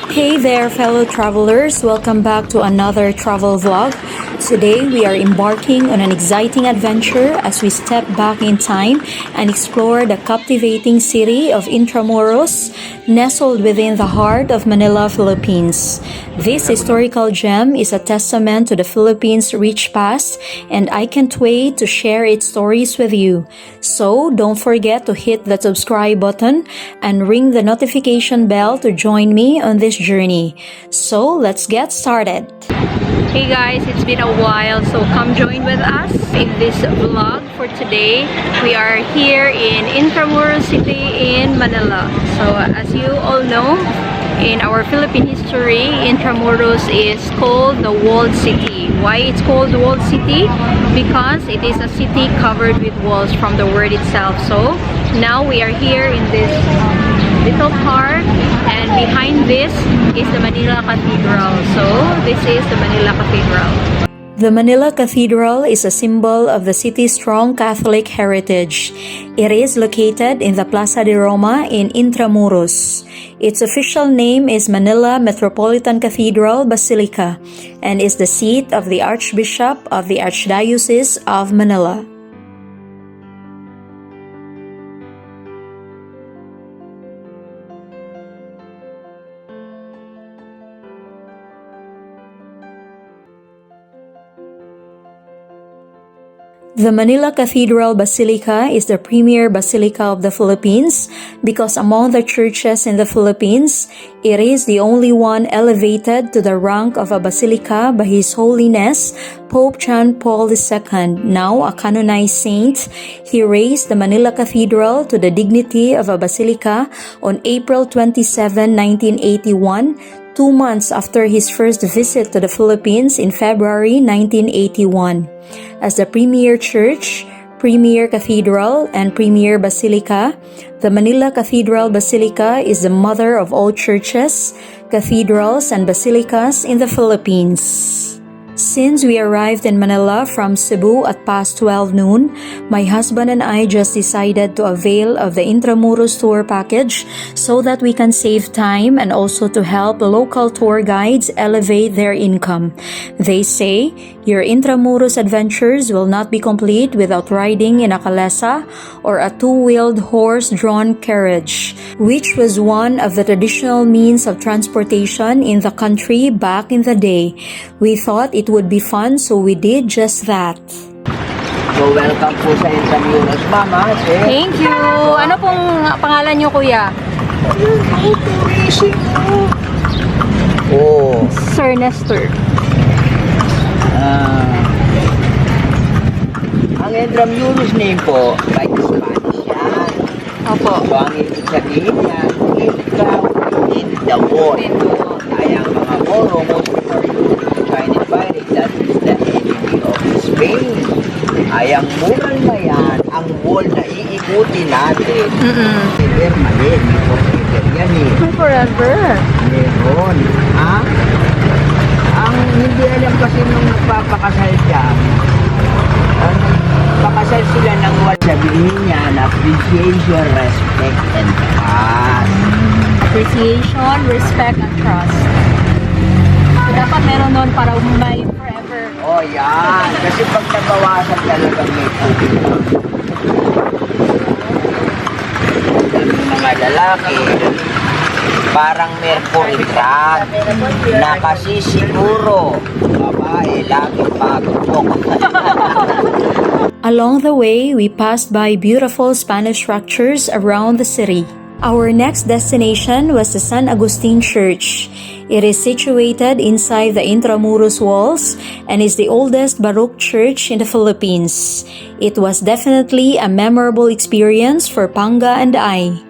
Hey there, fellow travelers. Welcome back to another travel vlog. Today, we are embarking on an exciting adventure as we step back in time and explore the captivating city of Intramuros, nestled within the heart of Manila, Philippines. This historical gem is a testament to the Philippines' rich past, and I can't wait to share its stories with you. So, don't forget to hit the subscribe button and ring the notification bell to join me on this journey. So, let's get started. Hey guys, it's been a while, so come join with us in this vlog for today. We are here in Intramuros City in Manila. So as you all know, in our Philippine history, Intramuros is called the Walled City. Why it's called the Walled City? Because it is a city covered with walls from the word itself. So now we are here in this little park, and behind this is the Manila Cathedral. So this is the Manila Cathedral. The Manila Cathedral is a symbol of the city's strong Catholic heritage. It is located in the Plaza de Roma in Intramuros. Its official name is Manila Metropolitan Cathedral Basilica and is the seat of the Archbishop of the Archdiocese of Manila. The Manila Cathedral Basilica is the premier basilica of the Philippines because among the churches in the Philippines, it is the only one elevated to the rank of a basilica by His Holiness Pope John Paul II, now a canonized saint. He raised the Manila Cathedral to the dignity of a basilica on April 27, 1981, 2 months after his first visit to the Philippines in February 1981. As the premier church, premier cathedral, and premier basilica, the Manila Cathedral Basilica is the mother of all churches, cathedrals, and basilicas in the Philippines. Since we arrived in Manila from Cebu at past 12 noon, my husband and I just decided to avail of the Intramuros tour package so that we can save time and also to help local tour guides elevate their income. They say, your Intramuros adventures will not be complete without riding in a kalesa or a two-wheeled horse-drawn carriage, which was one of the traditional means of transportation in the country back in the day. We thought it would be fun, so we did just that. So welcome po sa Intramuros, Mama. Thank you! Ano pong pangalan niyo, Kuya? Oh. Sir Nestor. Ang Intramuros name po, by Spanish yan. Opo. So ang ibig sabihin yan, in the wall. Ay ang mga Moro, most Chinese pirate, that is the enemy of Spain. Ay ang mural na yan, ang wall na iikutin natin. Ever mali, forever yan eh. Forever. Meron. Ha? Ang hindi alam kasi nung nagpapakasal siya, pakasal sila ng wall. Sabihin niya na appreciation, respect, and trust. Appreciation, respect, and trust. So, dapat meron nun para umay forever. Oh, yan. Kasi pag nabawasan talagang may tubig. Yung mga lalaki, parang mercury trap, na kasi siguro, babae, lagi pagpok. Along the way, we passed by beautiful Spanish structures around the city. Our next destination was the San Agustin Church. It is situated inside the Intramuros walls and is the oldest Baroque church in the Philippines. It was definitely a memorable experience for Panga and I.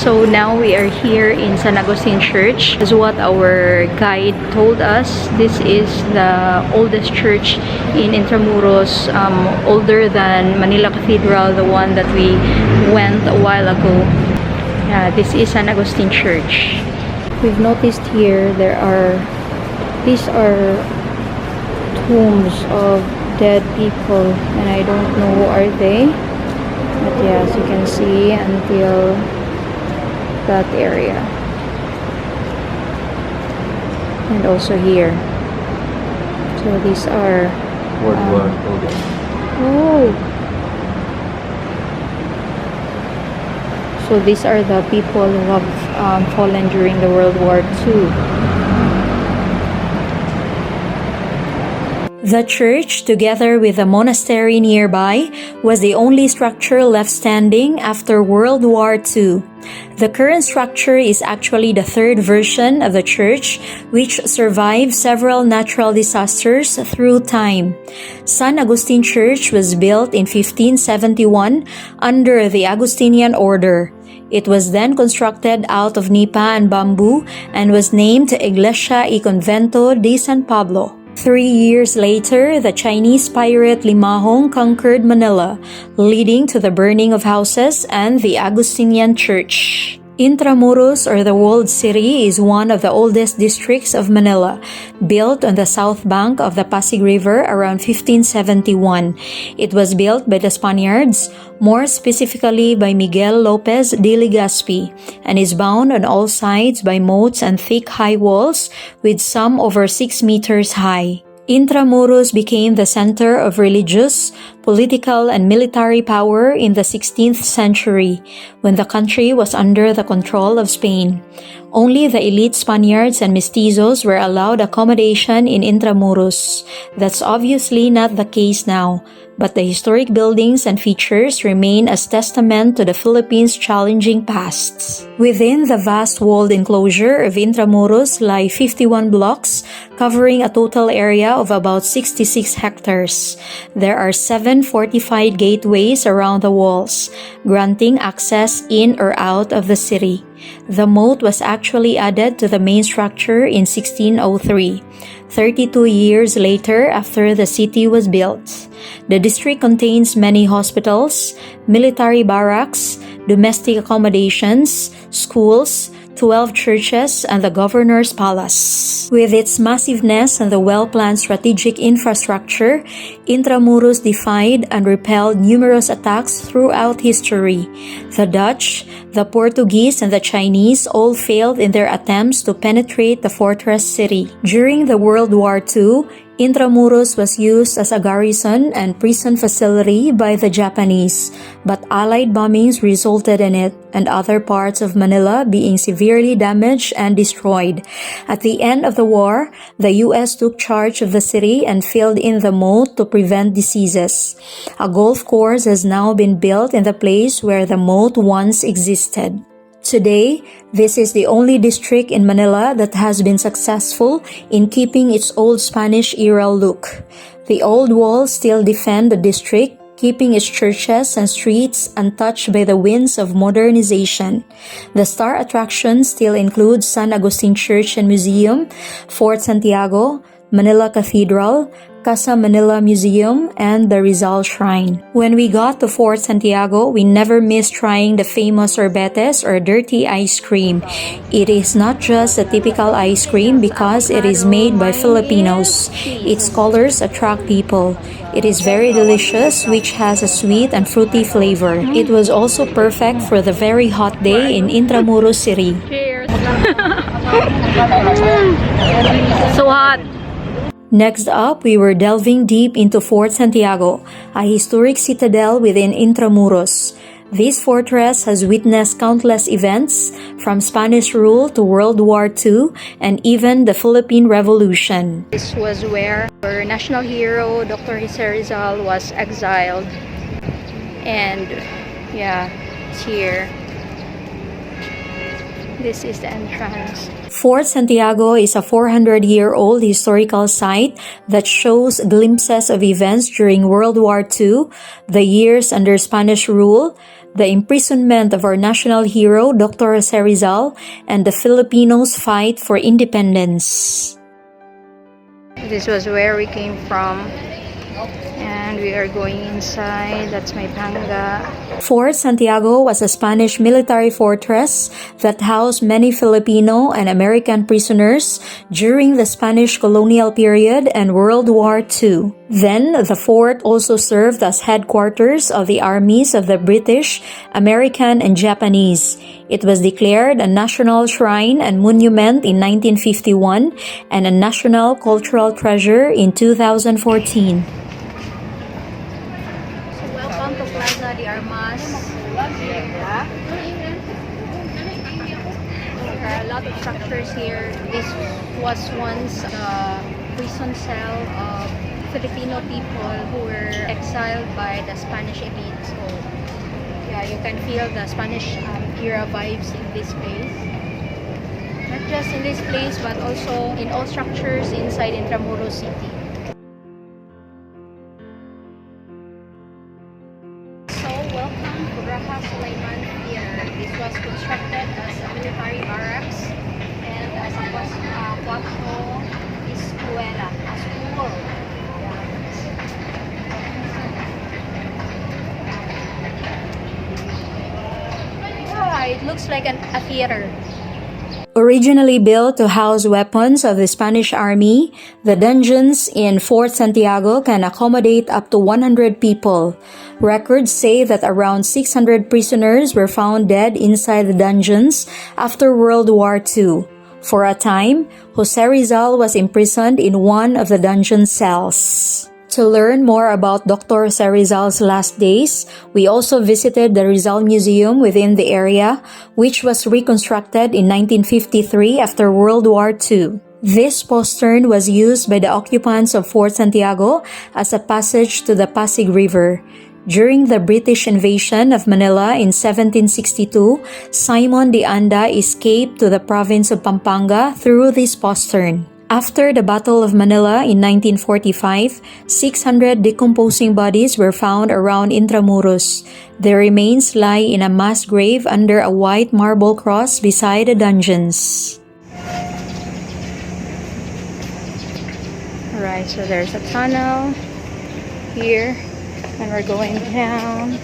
So now we are here in San Agustin Church. As what our guide told us, this is the oldest church in Intramuros, older than Manila Cathedral, the one that we went a while ago. This is San Agustin Church. We've noticed here these are tombs of dead people, and I don't know who are they, but yeah, as you can see, until that area. and also here. So these are World War II. oh. So these are the people who have fallen during the World War II. The church, together with a monastery nearby, was the only structure left standing after World War II. The current structure is actually the third version of the church, which survived several natural disasters through time. San Agustin Church was built in 1571 under the Augustinian order. It was then constructed out of nipa and bamboo and was named Iglesia y Convento de San Pablo. 3 years later, the Chinese pirate Limahong conquered Manila, leading to the burning of houses and the Augustinian Church. Intramuros, or the Walled City, is one of the oldest districts of Manila, built on the south bank of the Pasig River around 1571. It was built by the Spaniards, more specifically by Miguel Lopez de Legazpi, and is bound on all sides by moats and thick high walls, with some over 6 meters high. Intramuros became the center of religious, political, and military power in the 16th century, when the country was under the control of Spain. Only the elite Spaniards and mestizos were allowed accommodation in Intramuros. That's obviously not the case now, but the historic buildings and features remain as testament to the Philippines' challenging past. Within the vast walled enclosure of Intramuros lie 51 blocks, covering a total area of about 66 hectares. There are 7 fortified gateways around the walls, granting access in or out of the city. The moat was actually added to the main structure in 1603, 32 years later after the city was built. The district contains many hospitals, military barracks, domestic accommodations, schools, 12 churches, and the governor's palace. With its massiveness and the well-planned strategic infrastructure, Intramuros defied and repelled numerous attacks throughout history. The Dutch, the Portuguese, and the Chinese all failed in their attempts to penetrate the fortress city. During the World War II, Intramuros was used as a garrison and prison facility by the Japanese, but Allied bombings resulted in it and other parts of Manila being severely damaged and destroyed. At the end of the war, the U.S. took charge of the city and filled in the moat to prevent diseases. A golf course has now been built in the place where the moat once existed. Today, this is the only district in Manila that has been successful in keeping its old Spanish-era look. The old walls still defend the district, keeping its churches and streets untouched by the winds of modernization. The star attractions still include San Agustin Church and Museum, Fort Santiago, Manila Cathedral, Casa Manila Museum, and the Rizal Shrine. When we got to Fort Santiago, we never missed trying the famous sorbetes or dirty ice cream. It is not just a typical ice cream because it is made by Filipinos. Its colors attract people. It is very delicious, which has a sweet and fruity flavor. It was also perfect for the very hot day in Intramuros City. Cheers! So hot! Next up, we were delving deep into Fort Santiago, a historic citadel within Intramuros. This fortress has witnessed countless events, from Spanish rule to World War II, and even the Philippine Revolution. This was where our national hero, Dr. Rizal, was exiled. And yeah, it's here. This is the entrance. Fort Santiago is a 400-year-old historical site that shows glimpses of events during World War II, the years under Spanish rule, the imprisonment of our national hero, Dr. Rizal, and the Filipinos' fight for independence. This was where we came from. And And we are going inside. That's my panga. Fort Santiago was a Spanish military fortress that housed many Filipino and American prisoners during the Spanish colonial period and World War II. Then, the fort also served as headquarters of the armies of the British, American, and Japanese. It was declared a national shrine and monument in 1951 and a national cultural treasure in 2014. Welcome to Plaza de Armas. There are a lot of structures here. This was once the prison cell of Filipino people who were exiled by the Spanish elite. So, yeah, you can feel the Spanish era vibes in this place. Not just in this place, but also in all structures inside Intramuros City. Welcome to Raha Sulaiman Pier. This was constructed as a military barracks and as a Quatro Escuela, a school. Yeah, it looks like a theater. Originally built to house weapons of the Spanish Army, the dungeons in Fort Santiago can accommodate up to 100 people. Records say that around 600 prisoners were found dead inside the dungeons after World War II. For a time, Jose Rizal was imprisoned in one of the dungeon cells. To learn more about Dr. Jose Rizal's last days, we also visited the Rizal Museum within the area, which was reconstructed in 1953 after World War II. This postern was used by the occupants of Fort Santiago as a passage to the Pasig River. During the British invasion of Manila in 1762, Simon de Anda escaped to the province of Pampanga through this postern. After the Battle of Manila in 1945, 600 decomposing bodies were found around Intramuros. Their remains lie in a mass grave under a white marble cross beside the dungeons. Alright, so there's a tunnel here, and we're going down.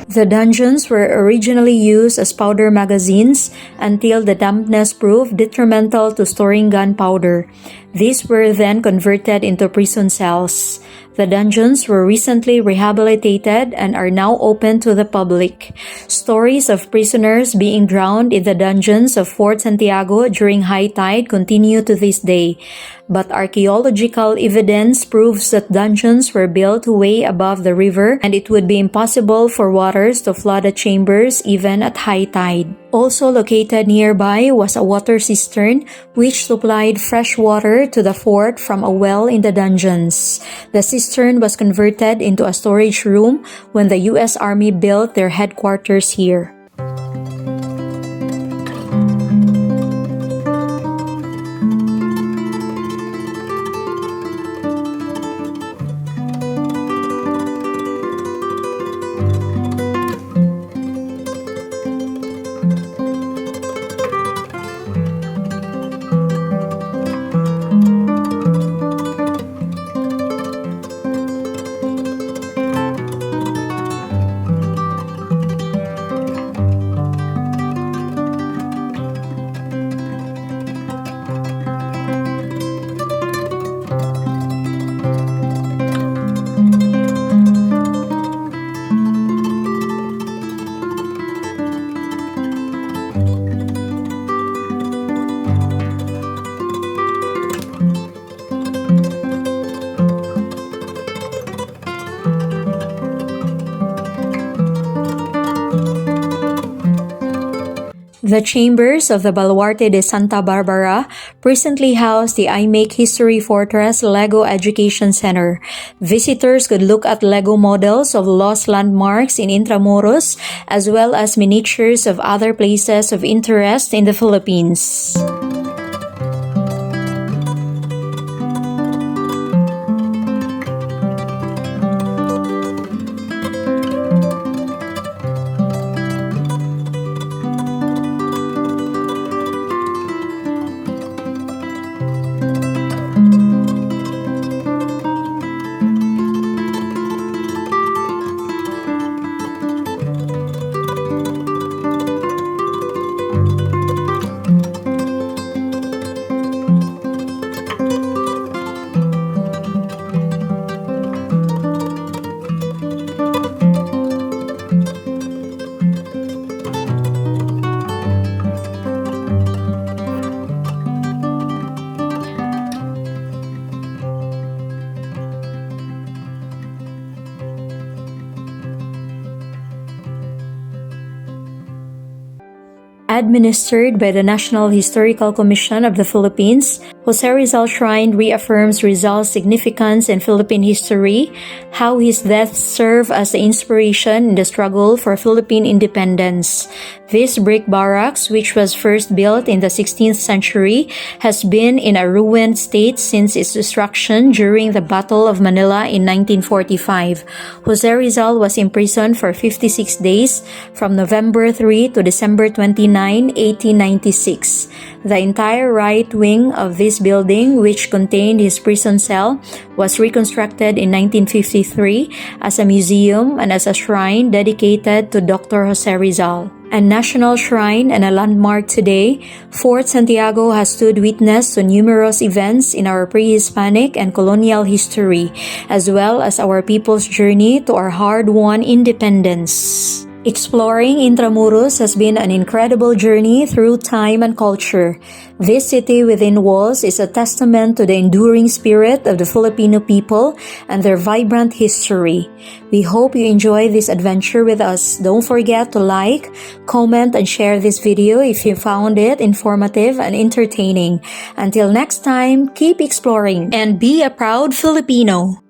The dungeons were originally used as powder magazines until the dampness proved detrimental to storing gunpowder. These were then converted into prison cells. The dungeons were recently rehabilitated and are now open to the public. Stories of prisoners being drowned in the dungeons of Fort Santiago during high tide continue to this day. But archaeological evidence proves that dungeons were built way above the river and it would be impossible for waters to flood the chambers even at high tide. Also located nearby was a water cistern which supplied fresh water to the fort from a well in the dungeons. The cistern was converted into a storage room when the U.S. Army built their headquarters here. The chambers of the Baluarte de Santa Barbara presently house the I Make History Fortress Lego Education Center. Visitors could look at Lego models of lost landmarks in Intramuros as well as miniatures of other places of interest in the Philippines. Administered by the National Historical Commission of the Philippines, Jose Rizal Shrine reaffirms Rizal's significance in Philippine history, how his death served as the inspiration in the struggle for Philippine independence. This brick barracks, which was first built in the 16th century, has been in a ruined state since its destruction during the Battle of Manila in 1945. Jose Rizal was imprisoned for 56 days from November 3 to December 29, 1896. The entire right wing of this building, which contained his prison cell, was reconstructed in 1953 as a museum and as a shrine dedicated to Dr. Jose Rizal. A national shrine and a landmark today, Fort Santiago has stood witness to numerous events in our pre-Hispanic and colonial history, as well as our people's journey to our hard-won independence. Exploring Intramuros has been an incredible journey through time and culture. This city within walls is a testament to the enduring spirit of the Filipino people and their vibrant history. We hope you enjoy this adventure with us. Don't forget to like, comment, and share this video if you found it informative and entertaining. Until next time, keep exploring and be a proud Filipino.